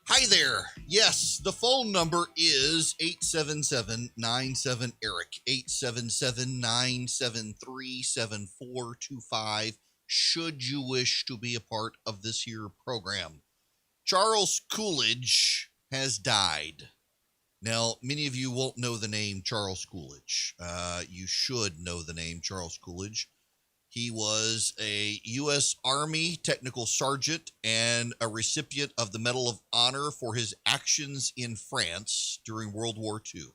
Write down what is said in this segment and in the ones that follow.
Hi there. Yes, the phone number is 877-97-ERIC, 877-973-7425, should you wish to be a part of this here program. Charles Coolidge has died. Now, many of you won't know the name Charles Coolidge. You should know the name Charles Coolidge. He was a U.S. Army technical sergeant and a recipient of the Medal of Honor for his actions in France during World War II.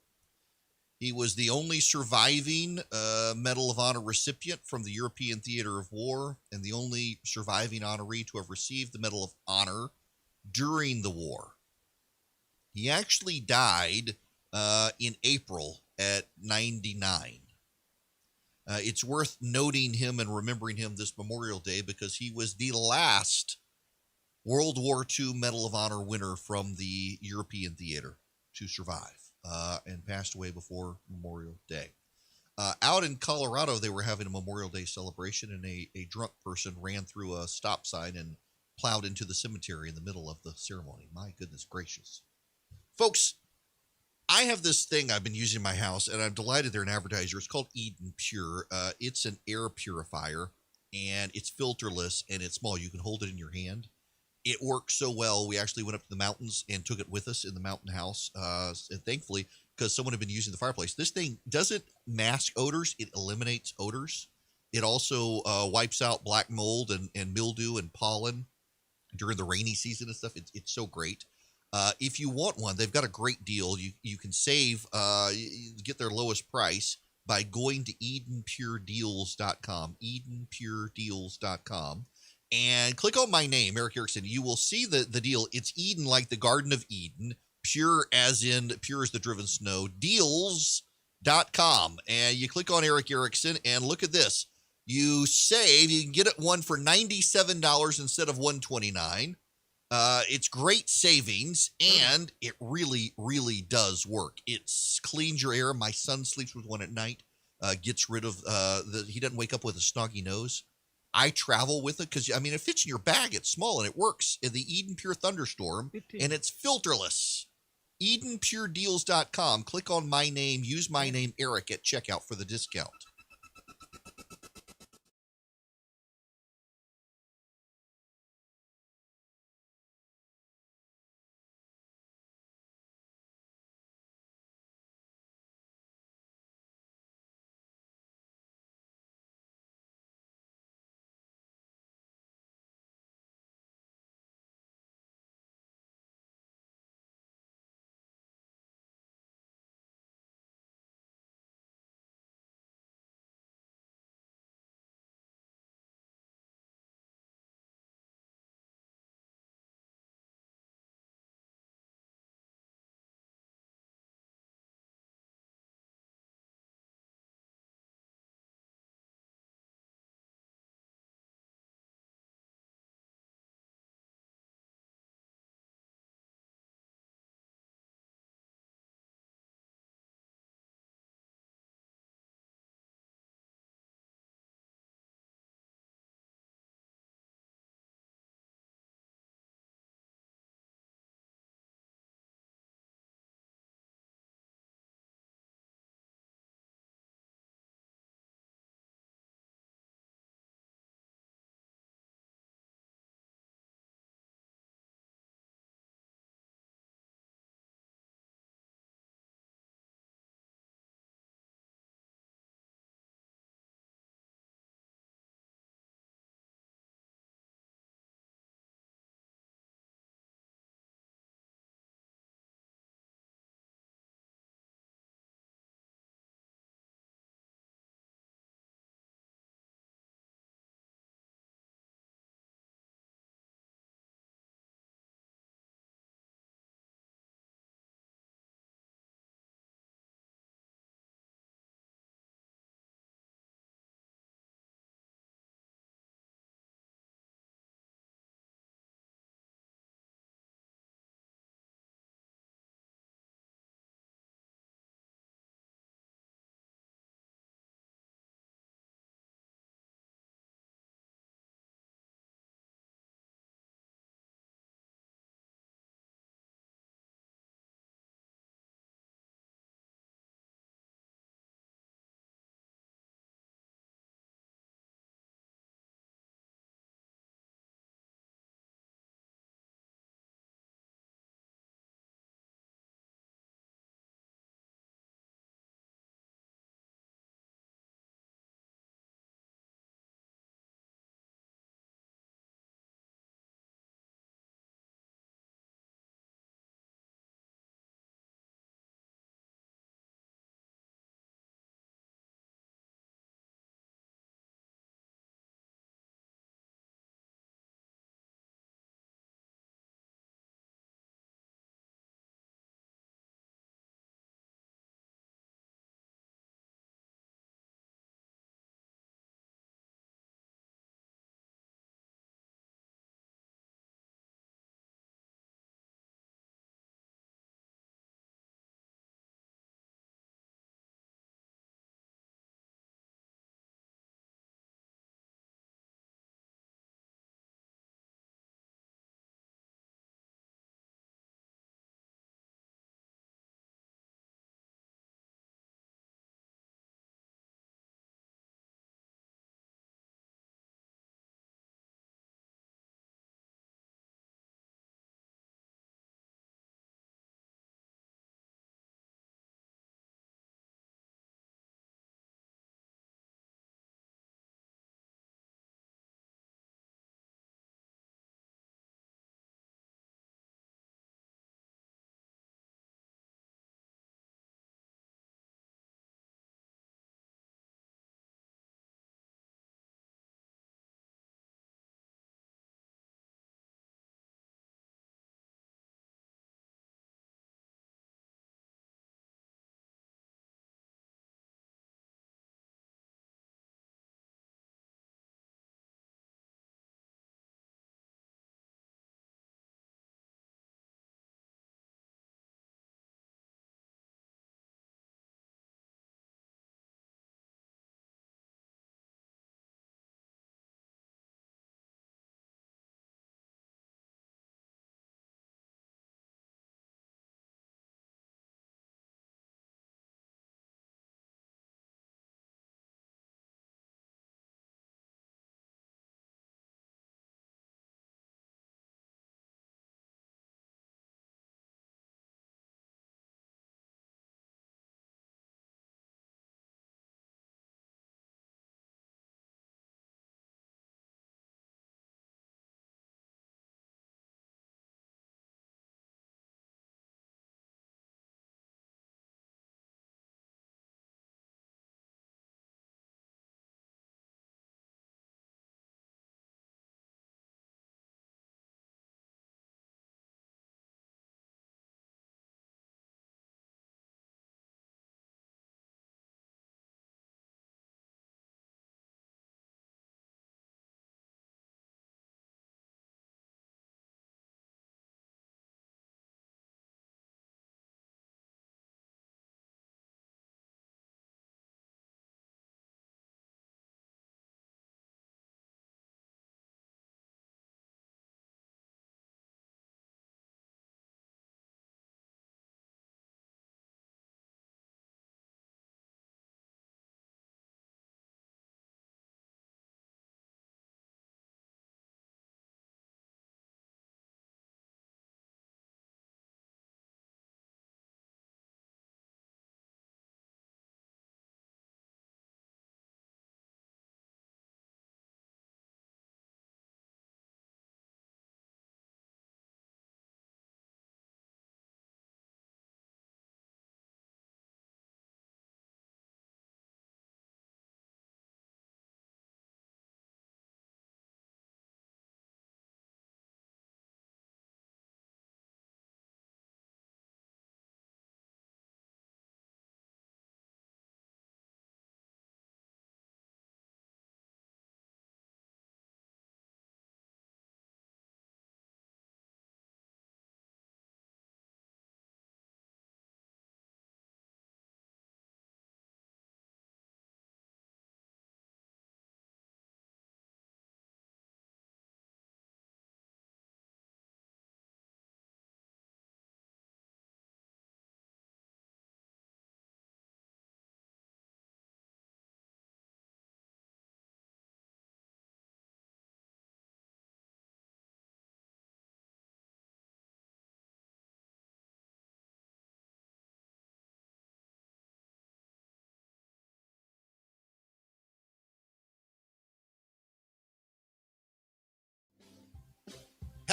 He was the only surviving Medal of Honor recipient from the European theater of war and the only surviving honoree to have received the Medal of Honor during the war. He actually died in April at 99. It's worth noting him and remembering him this Memorial Day because he was the last World War II Medal of Honor winner from the European theater to survive and passed away before Memorial Day. Out in Colorado, they were having a Memorial Day celebration, and a drunk person ran through a stop sign and plowed into the cemetery in the middle of the ceremony. My goodness gracious. Folks, I have this thing I've been using in my house, and I'm delighted they're an advertiser. It's called Eden Pure. It's an air purifier, and it's filterless, and it's small. You can hold it in your hand. It works so well. We actually went up to the mountains and took it with us in the mountain house, and thankfully, because someone had been using the fireplace. This thing doesn't mask odors. It eliminates odors. It also wipes out black mold and mildew and pollen during the rainy season and stuff. It's so great. If you want one, they've got a great deal. You can save, get their lowest price by going to EdenPureDeals.com, EdenPureDeals.com, and click on my name, Erick Erickson. You will see the deal. It's Eden like the Garden of Eden, pure as the driven snow, deals.com. And you click on Erick Erickson, and look at this. You save, you can get it one for $97 instead of $129. It's great savings, and it really, really does work. It cleans your air. My son sleeps with one at night, gets rid of he doesn't wake up with a snoggy nose. I travel with it because, it fits in your bag. It's small, and it works in the Eden Pure Thunderstorm, and it's filterless. EdenPureDeals.com. Click on my name. Use my name, Eric, at checkout for the discount.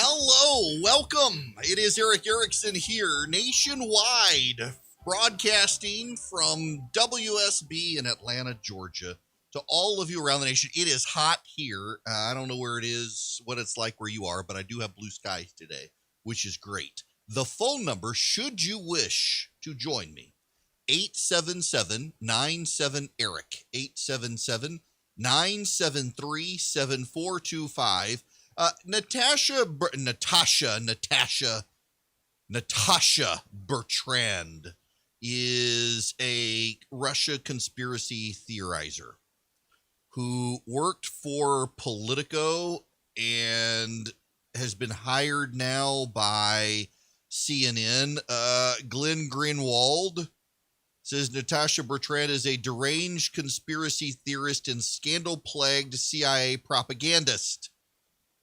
Hello, welcome. It is Erick Erickson here, nationwide, broadcasting from WSB in Atlanta, Georgia, to all of you around the nation. It is hot here. I don't know where it is, what it's like where you are, but I do have blue skies today, which is great. The phone number, should you wish to join me, 877-97-ERIC, 877-973-7425. Natasha Bertrand is a Russia conspiracy theorizer who worked for Politico and has been hired now by CNN. Glenn Greenwald says Natasha Bertrand is a deranged conspiracy theorist and scandal-plagued CIA propagandist.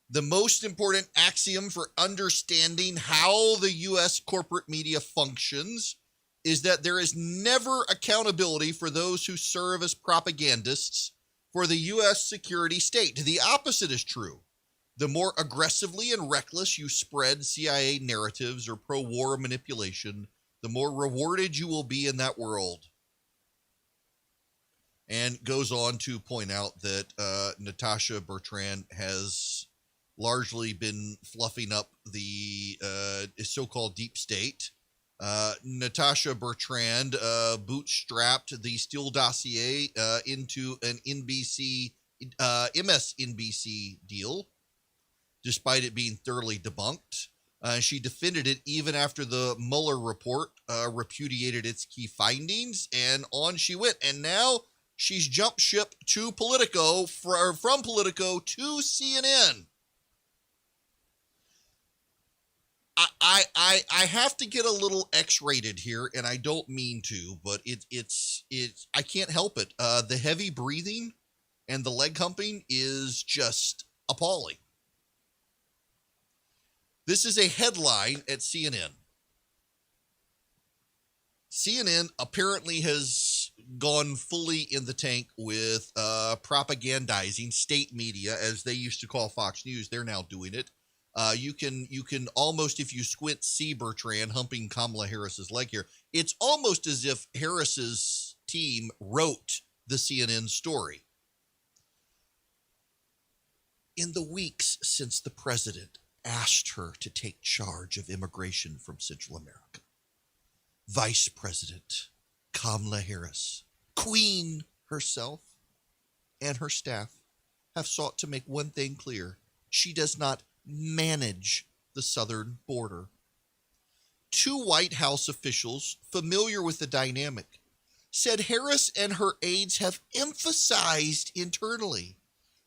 The most important axiom for understanding how the U.S. corporate media functions is that there is never accountability for those who serve as propagandists for the U.S. security state. The opposite is true. The more aggressively and reckless you spread CIA narratives or pro-war manipulation, the more rewarded you will be in that world. And goes on to point out that Natasha Bertrand has largely been fluffing up the so-called deep state. Natasha Bertrand bootstrapped the Steele dossier into an MSNBC deal, despite it being thoroughly debunked. She defended it even after the Mueller report repudiated its key findings, and on she went. And now she's jumped ship to Politico, from Politico to CNN. I have to get a little X-rated here, and I don't mean to, but it's I can't help it. The heavy breathing and the leg humping is just appalling. This is a headline at CNN. CNN apparently has gone fully in the tank with propagandizing state media, as they used to call Fox News. They're now doing it. You can almost, if you squint, see Bertrand humping Kamala Harris's leg here. It's almost as if Harris's team wrote the CNN story. In the weeks since the president asked her to take charge of immigration from Central America, Vice President Kamala Harris, Queen herself, and her staff have sought to make one thing clear. She does not manage the southern border. Two White House officials familiar with the dynamic said Harris and her aides have emphasized internally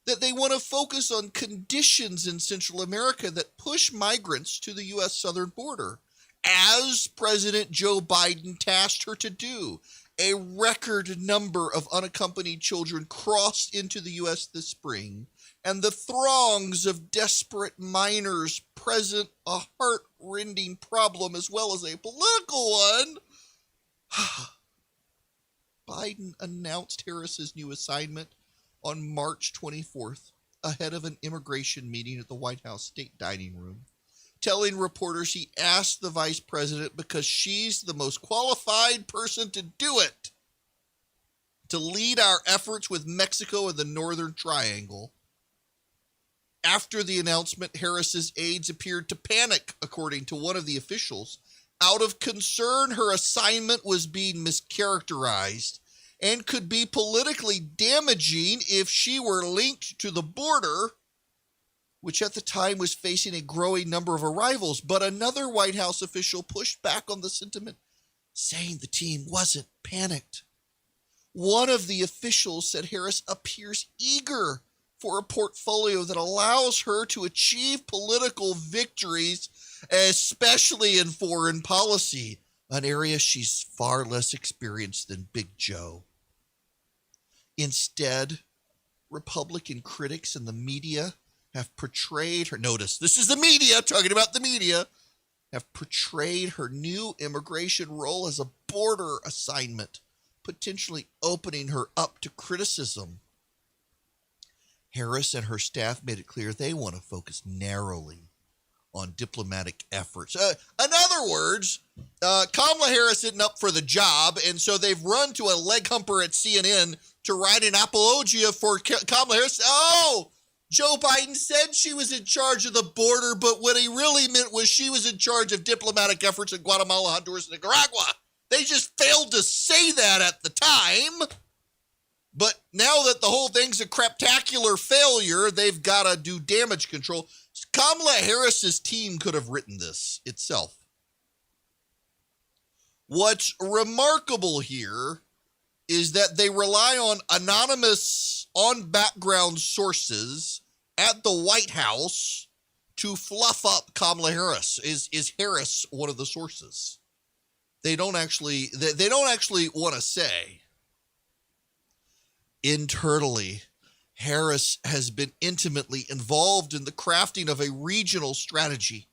that they want to focus on conditions in Central America that push migrants to the U.S. southern border, as President Joe Biden tasked her to do. A record number of unaccompanied children crossed into the U.S. this spring, and the throngs of desperate minors present a heart-rending problem as well as a political one. Biden announced Harris's new assignment on March 24th, ahead of an immigration meeting at the White House State Dining Room, telling reporters he asked the vice president because she's the most qualified person to do it, to lead our efforts with Mexico and the Northern Triangle. After the announcement, Harris's aides appeared to panic, according to one of the officials, out of concern her assignment was being mischaracterized and could be politically damaging if she were linked to the border, which at the time was facing a growing number of arrivals. But another White House official pushed back on the sentiment, saying the team wasn't panicked. One of the officials said Harris appears eager for a portfolio that allows her to achieve political victories, especially in foreign policy, an area she's far less experienced than Big Joe. Instead, Republican critics and the media have portrayed her, notice, this is the media, talking about the media, have portrayed her new immigration role as a border assignment, potentially opening her up to criticism. Harris and her staff made it clear they want to focus narrowly on diplomatic efforts. In other words, Kamala Harris isn't up for the job, and so they've run to a leg humper at CNN to write an apologia for Kamala Harris. Oh, Joe Biden said she was in charge of the border, but what he really meant was she was in charge of diplomatic efforts in Guatemala, Honduras, and Nicaragua. They just failed to say that at the time. But now that the whole thing's a craptacular failure, they've got to do damage control. Kamala Harris's team could have written this itself. What's remarkable here is that they rely on anonymous, on-background sources at the White House to fluff up Kamala Harris. Is Harris one of the sources? They don't actually want to say. Internally, Harris has been intimately involved in the crafting of a regional strategy,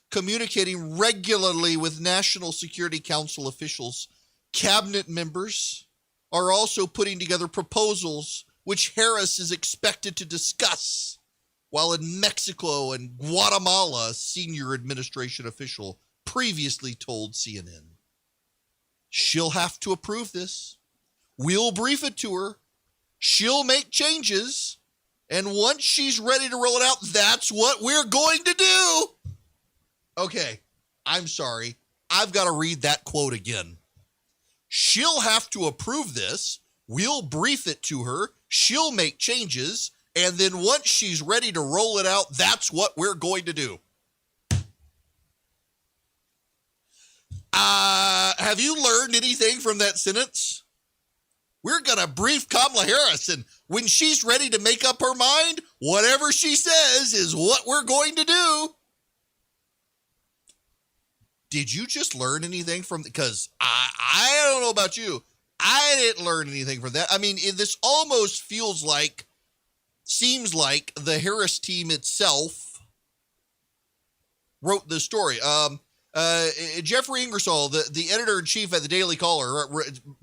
communicating regularly with National Security Council officials. Cabinet members are also putting together proposals which Harris is expected to discuss, while in Mexico and Guatemala, a senior administration official previously told CNN. She'll have to approve this. We'll brief it to her. She'll make changes. And once she's ready to roll it out, that's what we're going to do. Okay, I'm sorry. I've got to read that quote again. She'll have to approve this. We'll brief it to her. She'll make changes. And then once she's ready to roll it out, that's what we're going to do. Have you learned anything from that sentence? We're going to brief Kamala Harris, and when she's ready to make up her mind, whatever she says is what we're going to do. Did you just learn anything from, because I don't know about you, I didn't learn anything from that. I mean, this almost seems like the Harris team itself wrote this story. Jeffrey Ingersoll, the editor-in-chief at the Daily Caller,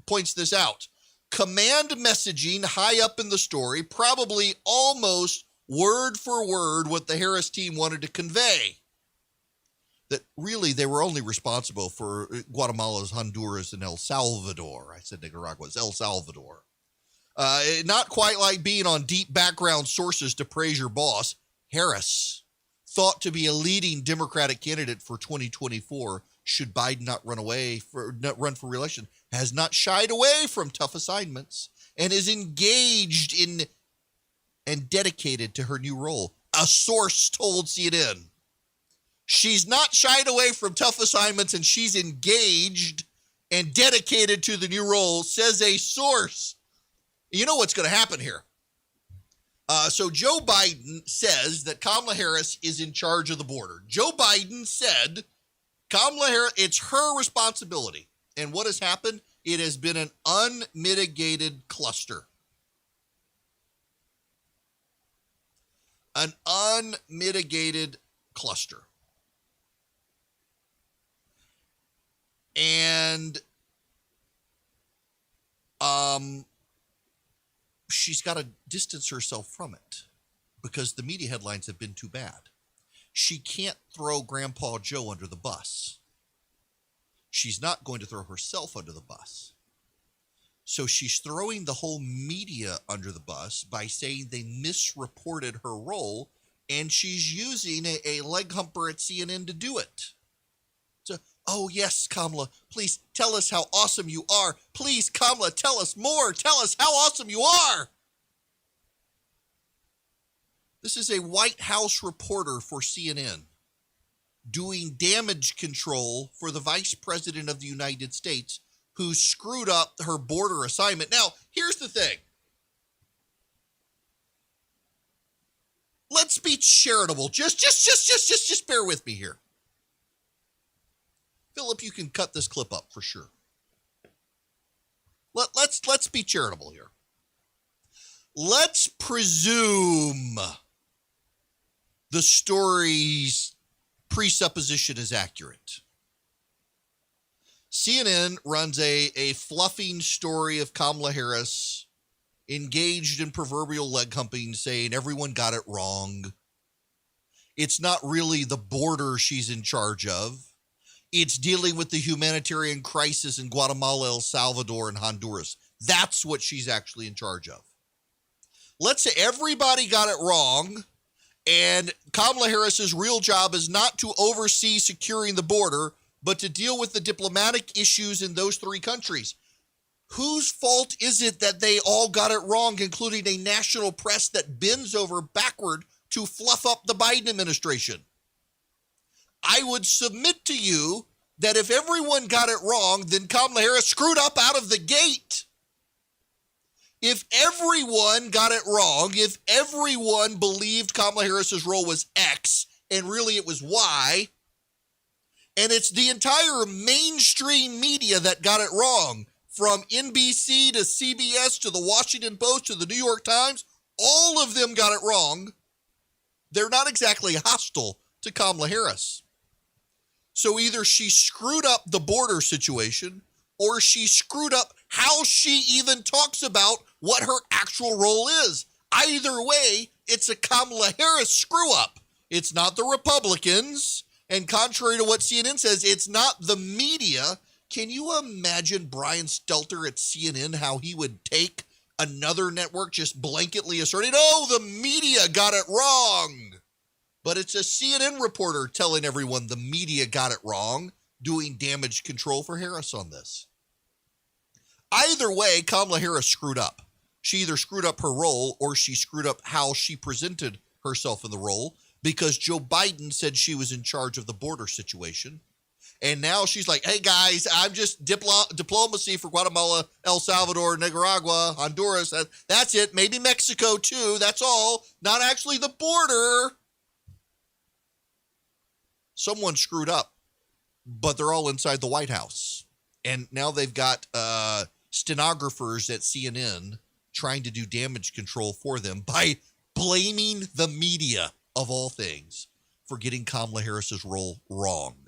points this out. Command messaging high up in the story, probably almost word for word what the Harris team wanted to convey. That really they were only responsible for Guatemala's, Honduras, and El Salvador. I said Nicaragua, it's El Salvador. Not quite like being on deep background sources to praise your boss. Harris, thought to be a leading Democratic candidate for 2024, should Biden not run for re-election, has not shied away from tough assignments and is engaged in and dedicated to her new role. A source told CNN. She's not shied away from tough assignments and she's engaged and dedicated to the new role, says a source. You know what's going to happen here. So Joe Biden says that Kamala Harris is in charge of the border. Joe Biden said Kamala Harris, it's her responsibility. And what has happened? It has been an unmitigated cluster. An unmitigated cluster. And she's got to distance herself from it because the media headlines have been too bad. She can't throw Grandpa Joe under the bus. She's not going to throw herself under the bus. So she's throwing the whole media under the bus by saying they misreported her role, and she's using a leg humper at CNN to do it. So, oh, yes, Kamala, please tell us how awesome you are. Please, Kamala, tell us more. Tell us how awesome you are. This is a White House reporter for CNN doing damage control for the Vice President of the United States who screwed up her border assignment. Now, here's the thing. Let's be charitable. Just bear with me here. Philip, you can cut this clip up for sure. Let's be charitable here. Let's presume the story's presupposition is accurate. CNN runs a fluffing story of Kamala Harris engaged in proverbial leg humping, saying everyone got it wrong. It's not really the border she's in charge of. It's dealing with the humanitarian crisis in Guatemala, El Salvador, and Honduras. That's what she's actually in charge of. Let's say everybody got it wrong, and Kamala Harris's real job is not to oversee securing the border, but to deal with the diplomatic issues in those three countries. Whose fault is it that they all got it wrong, including a national press that bends over backward to fluff up the Biden administration? I would submit to you that if everyone got it wrong, then Kamala Harris screwed up out of the gate. If everyone got it wrong, if everyone believed Kamala Harris's role was X and really it was Y, and it's the entire mainstream media that got it wrong, from NBC to CBS to the Washington Post to the New York Times, all of them got it wrong. They're not exactly hostile to Kamala Harris. So either she screwed up the border situation or she screwed up how she even talks about what her actual role is. Either way, it's a Kamala Harris screw up. It's not the Republicans. And contrary to what CNN says, it's not the media. Can you imagine Brian Stelter at CNN, how he would take another network just blanketly asserting, oh, the media got it wrong? But it's a CNN reporter telling everyone the media got it wrong, doing damage control for Harris on this. Either way, Kamala Harris screwed up. She either screwed up her role or she screwed up how she presented herself in the role, because Joe Biden said she was in charge of the border situation. And now she's like, hey, guys, I'm just diplomacy for Guatemala, El Salvador, Nicaragua, Honduras. That's it. Maybe Mexico, too. That's all. Not actually the border. Someone screwed up, but they're all inside the White House. And now they've got stenographers at CNN trying to do damage control for them by blaming the media, of all things, for getting Kamala Harris's role wrong.